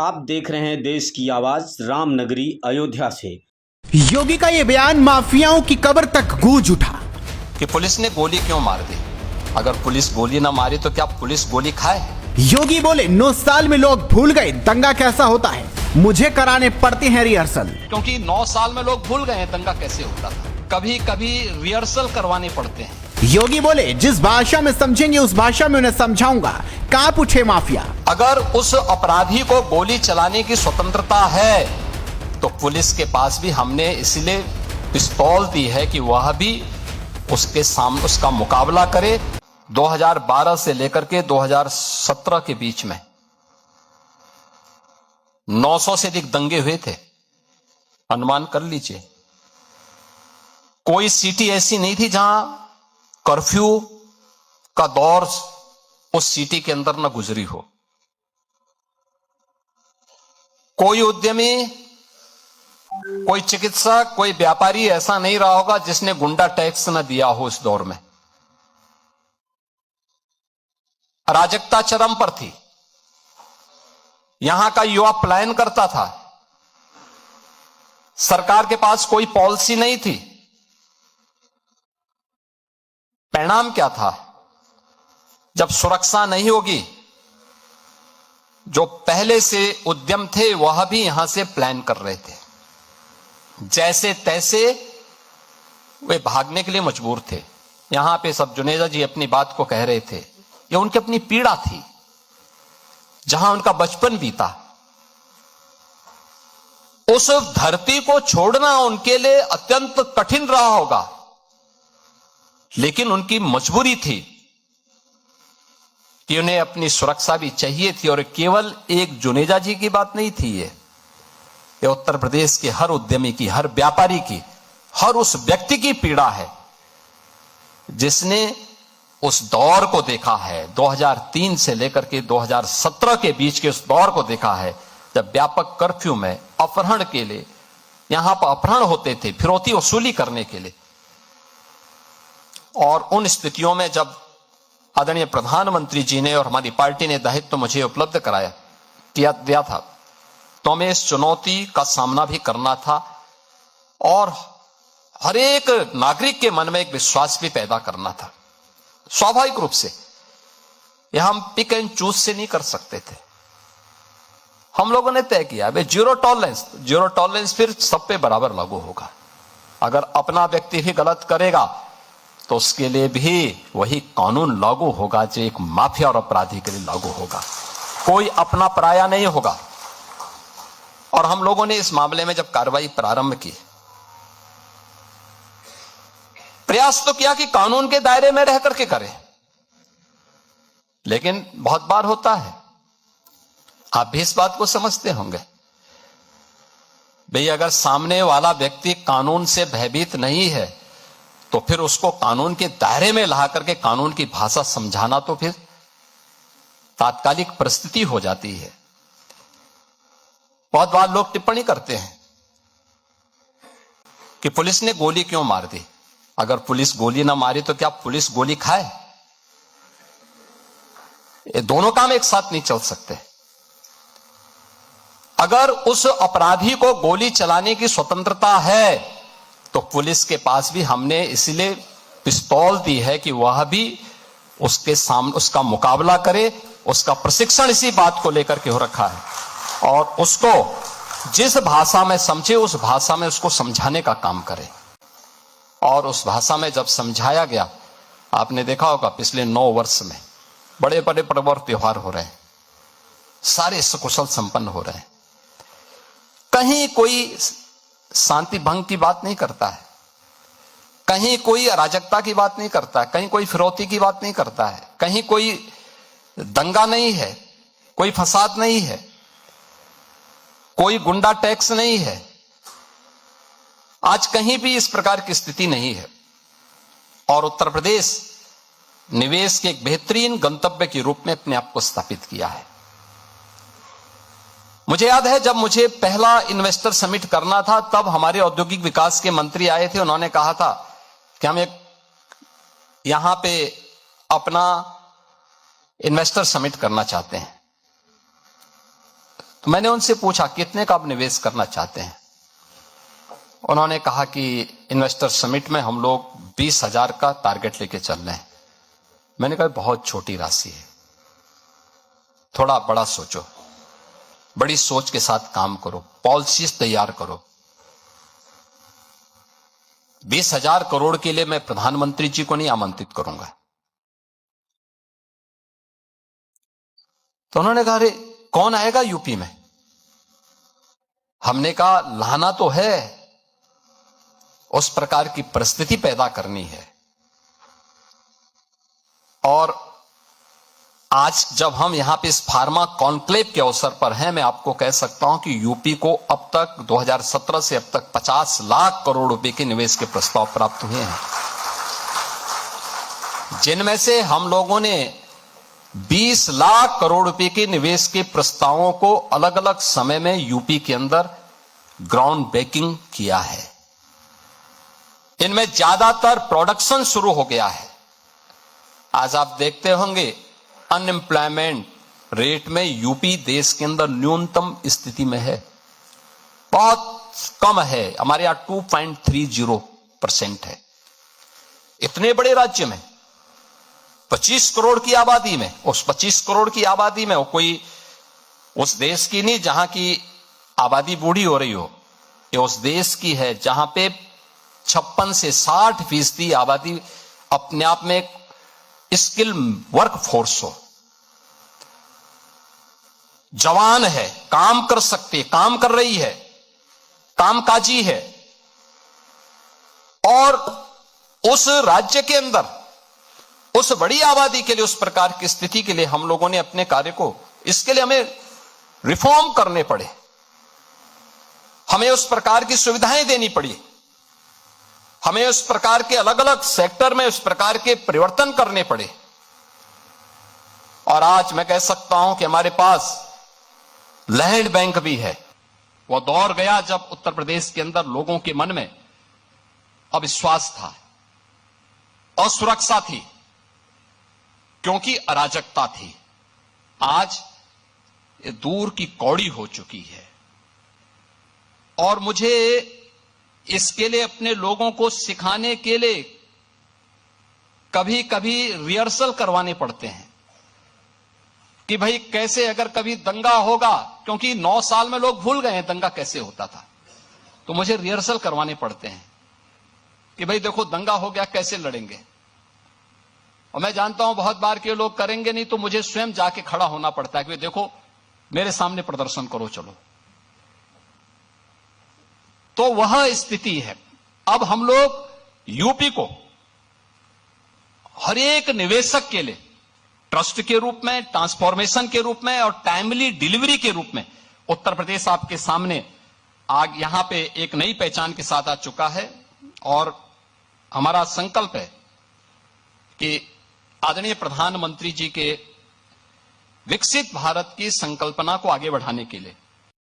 आप देख रहे हैं देश की आवाज रामनगरी अयोध्या से। योगी का ये बयान माफियाओं की कब्र तक गूंज उठा कि पुलिस ने गोली क्यों मार दी। अगर पुलिस गोली ना मारी तो क्या पुलिस गोली खाए। योगी बोले 9 साल में लोग भूल गए दंगा कैसा होता है, मुझे कराने पड़ते हैं रिहर्सल। क्योंकि 9 साल में लोग भूल गए हैं दंगा कैसे होता था, कभी कभी रिहर्सल करवाने पड़ते हैं। योगी बोले जिस भाषा में समझेंगे उस भाषा में उन्हें समझाऊंगा, कांप उठे माफिया। अगर उस अपराधी को गोली चलाने की स्वतंत्रता है तो पुलिस के पास भी हमने इसलिए पिस्तौल दी है कि वह भी उसके सामने उसका मुकाबला करे। 2012 से लेकर के 2017 के बीच में 900 से अधिक दंगे हुए थे। अनुमान कर लीजिए, कोई सिटी ऐसी नहीं थी जहां कर्फ्यू का दौर उस सिटी के अंदर न गुजरी हो। कोई उद्यमी, कोई चिकित्सक, कोई व्यापारी ऐसा नहीं रहा होगा जिसने गुंडा टैक्स न दिया हो। इस दौर में अराजकता चरम पर थी। यहां का युवा पलायन करता था, सरकार के पास कोई पॉलिसी नहीं थी। परिणाम क्या था? जब सुरक्षा नहीं होगी, जो पहले से उद्यम थे वह भी यहां से प्लान कर रहे थे, जैसे तैसे वे भागने के लिए मजबूर थे। यहां पे सब जुनेजा जी अपनी बात को कह रहे थे, ये उनकी अपनी पीड़ा थी, जहां उनका बचपन बीता। उस धरती को छोड़ना उनके लिए अत्यंत कठिन रहा होगा, लेकिन उनकी मजबूरी थी कि उन्हें अपनी सुरक्षा भी चाहिए थी। और केवल एक जुनेजा जी की बात नहीं थी, ये उत्तर प्रदेश के हर उद्यमी की, हर व्यापारी की, हर उस व्यक्ति की पीड़ा है जिसने उस दौर को देखा है। 2003 से लेकर के 2017 के बीच के उस दौर को देखा है, जब व्यापक कर्फ्यू में अपहरण के लिए यहां पर अपहरण होते थे, फिरौती वसूली करने के लिए। और उन स्थितियों में जब आदरणीय प्रधानमंत्री जी ने और हमारी पार्टी ने दायित्व मुझे उपलब्ध दिया था, तो हमें इस चुनौती का सामना भी करना था और हर एक नागरिक के मन में एक विश्वास भी पैदा करना था। स्वाभाविक रूप से यह हम पिक एंड चूज से नहीं कर सकते थे। हम लोगों ने तय किया भाई जीरो टॉलरेंस फिर सब पे बराबर लागू होगा। अगर अपना व्यक्ति भी गलत करेगा तो उसके लिए भी वही कानून लागू होगा जो एक माफिया और अपराधी के लिए लागू होगा। कोई अपना पराया नहीं होगा। और हम लोगों ने इस मामले में जब कार्रवाई प्रारंभ की, प्रयास तो किया कि कानून के दायरे में रह करके करें, लेकिन बहुत बार होता है, आप भी इस बात को समझते होंगे, भाई अगर सामने वाला व्यक्ति कानून से भयभीत नहीं है तो फिर उसको कानून के दायरे में ला करके कानून की भाषा समझाना तो फिर तात्कालिक परिस्थिति हो जाती है। बहुत बार लोग टिप्पणी करते हैं कि पुलिस ने गोली क्यों मार दी। अगर पुलिस गोली ना मारी तो क्या पुलिस गोली खाए। ये दोनों काम एक साथ नहीं चल सकते। अगर उस अपराधी को गोली चलाने की स्वतंत्रता है तो पुलिस के पास भी हमने इसलिए पिस्तौल दी है कि वह भी उसके सामने उसका मुकाबला करे। उसका प्रशिक्षण इसी बात को लेकर के हो रखा है और उसको जिस भाषा में समझे उस भाषा में उसको समझाने का काम करे। और उस भाषा में जब समझाया गया, आपने देखा होगा पिछले 9 वर्ष में बड़े बड़े पर्व और त्योहार हो रहे हैं, सारे सकुशल संपन्न हो रहे हैं। कहीं कोई शांति भंग की बात नहीं करता है, कहीं कोई अराजकता की बात नहीं करता है, कहीं कोई फिरौती की बात नहीं करता है, कहीं कोई दंगा नहीं है, कोई फसाद नहीं है, कोई गुंडा टैक्स नहीं है। आज कहीं भी इस प्रकार की स्थिति नहीं है। और उत्तर प्रदेश निवेश के एक बेहतरीन गंतव्य के रूप में अपने आप को स्थापित किया है। मुझे याद है जब मुझे पहला इन्वेस्टर समिट करना था, तब हमारे औद्योगिक विकास के मंत्री आए थे। उन्होंने कहा था कि हम एक यहां पे अपना इन्वेस्टर समिट करना चाहते हैं। तो मैंने उनसे पूछा कितने का आप निवेश करना चाहते हैं। उन्होंने कहा कि इन्वेस्टर समिट में हम लोग 20,000 का टारगेट लेके चल रहे हैं। मैंने कहा बहुत छोटी राशि है, थोड़ा बड़ा सोचो, बड़ी सोच के साथ काम करो, पॉलिसीज तैयार करो। 20,000 करोड़ के लिए मैं प्रधानमंत्री जी को नहीं आमंत्रित करूंगा। तो उन्होंने कहा अरे कौन आएगा यूपी में। हमने कहा लाना तो है, उस प्रकार की परिस्थिति पैदा करनी है। और आज जब हम यहां पे इस फार्मा कॉन्क्लेव के अवसर पर हैं, मैं आपको कह सकता हूं कि यूपी को अब तक 2017 से अब तक 50 लाख करोड़ रुपए के निवेश के प्रस्ताव प्राप्त हुए हैं, जिनमें से हम लोगों ने 20 लाख करोड़ रुपए के निवेश के प्रस्तावों को अलग अलग समय में यूपी के अंदर ग्राउंड ब्रेकिंग किया है। इनमें ज्यादातर प्रोडक्शन शुरू हो गया है। आज आप देखते होंगे अनएम्प्लॉयमेंट रेट में यूपी देश के अंदर न्यूनतम स्थिति में है, बहुत कम है। हमारे यहां 2.30% है। इतने बड़े राज्य में 25 करोड़ की आबादी में, उस 25 करोड़ की आबादी में वो कोई उस देश की नहीं जहां की आबादी बूढ़ी हो रही हो, ये उस देश की है जहां पे 56 से 60% आबादी अपने आप में स्किल वर्क फोर्स हो, जवान है, काम कर सकती, काम कर रही है, कामकाजी है। और उस राज्य के अंदर उस बड़ी आबादी के लिए, उस प्रकार की स्थिति के लिए हम लोगों ने अपने कार्य को, इसके लिए हमें रिफॉर्म करने पड़े, हमें उस प्रकार की सुविधाएं देनी पड़ी, हमें उस प्रकार के अलग अलग सेक्टर में उस प्रकार के परिवर्तन करने पड़े। और आज मैं कह सकता हूं कि हमारे पास लैंड बैंक भी है। वो दौर गया जब उत्तर प्रदेश के अंदर लोगों के मन में अविश्वास था, असुरक्षा थी, क्योंकि अराजकता थी। आज ये दूर की कौड़ी हो चुकी है। और मुझे इसके लिए अपने लोगों को सिखाने के लिए कभी कभी रिहर्सल करवाने पड़ते हैं कि भाई कैसे अगर कभी दंगा होगा, क्योंकि 9 साल में लोग भूल गए हैं दंगा कैसे होता था, तो मुझे रिहर्सल करवाने पड़ते हैं कि भाई देखो दंगा हो गया कैसे लड़ेंगे। और मैं जानता हूं बहुत बार के लोग करेंगे नहीं, तो मुझे स्वयं जाके खड़ा होना पड़ता है कि देखो मेरे सामने प्रदर्शन करो चलो। तो वह स्थिति है। अब हम लोग यूपी को हर एक निवेशक के लिए ट्रस्ट के रूप में, ट्रांसफॉर्मेशन के रूप में और टाइमली डिलीवरी के रूप में उत्तर प्रदेश आपके सामने आज यहां पे एक नई पहचान के साथ आ चुका है। और हमारा संकल्प है कि आदरणीय प्रधानमंत्री जी के विकसित भारत की संकल्पना को आगे बढ़ाने के लिए